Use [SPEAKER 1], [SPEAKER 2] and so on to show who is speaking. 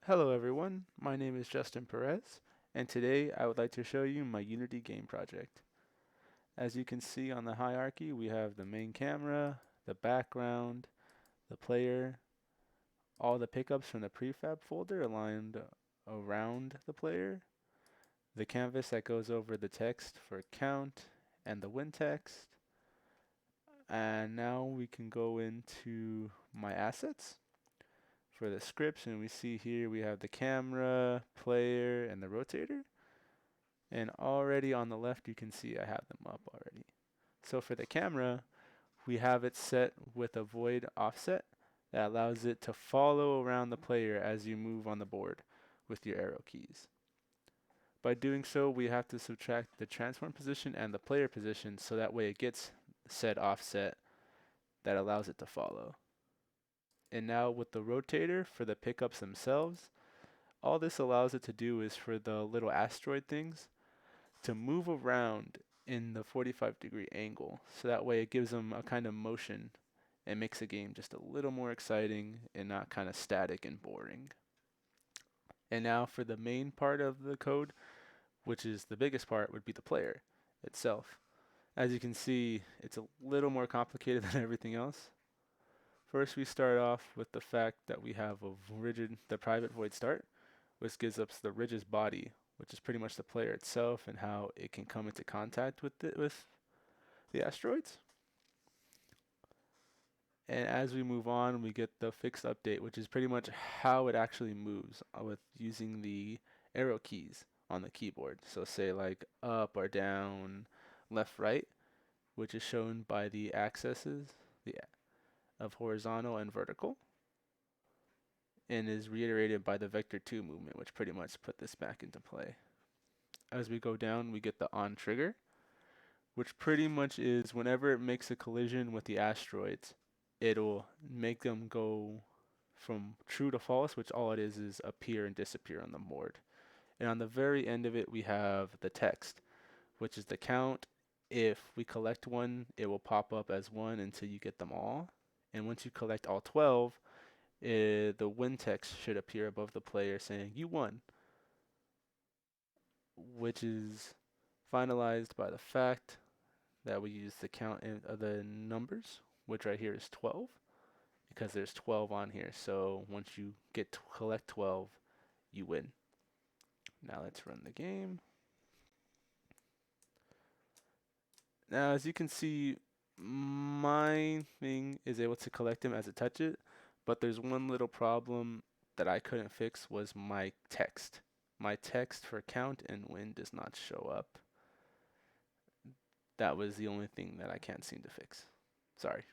[SPEAKER 1] Hello everyone, my name is Justin Perez, and today I would like to show you my Unity game project. As you can see on the hierarchy, we have the main camera, the background, the player, all the pickups from the prefab folder aligned around the player, the canvas that goes over the text for count, and the win text. And now we can go into my assets for the scripts, and we see here we have the camera, player, and the rotator. And already on the left you can see I have them up already. So for the camera, we have it set with a void offset that allows it to follow around the player as you move on the board with your arrow keys. By doing so, we have to subtract the transform position and the player position so that way it gets said offset that allows it to follow. And now with the rotator for the pickups themselves, all this allows it to do is for the little asteroid things to move around in the 45-degree angle. So that way it gives them a kind of motion and makes the game just a little more exciting and not kind of static and boring. And now for the main part of the code, which is the biggest part, would be the player itself. As you can see, it's a little more complicated than everything else. First, we start off with the fact that we have the private void start, which gives us the ridge's body, which is pretty much the player itself and how it can come into contact with the asteroids. And as we move on, we get the fixed update, which is pretty much how it actually moves with using the arrow keys on the keyboard. So say like up or down, left, right, which is shown by the axes of horizontal and vertical, and is reiterated by the vector 2 movement, which pretty much put this back into play. As we go down, we get the on trigger, which pretty much is whenever it makes a collision with the asteroids, it'll make them go from true to false, which all it is appear and disappear on the board. And on the very end of it, we have the text, which is the count. If we collect one, it will pop up as 1 until you get them all. And once you collect all 12, the win text should appear above the player saying, "You won," which is finalized by the fact that we use the count of the numbers, which right here is 12, because there's 12 on here. So once you get to collect 12, you win. Now let's run the game. Now, as you can see, my thing is able to collect them as I touch it, but there's one little problem that I couldn't fix was my text. My text for count and win does not show up. That was the only thing that I can't seem to fix. Sorry.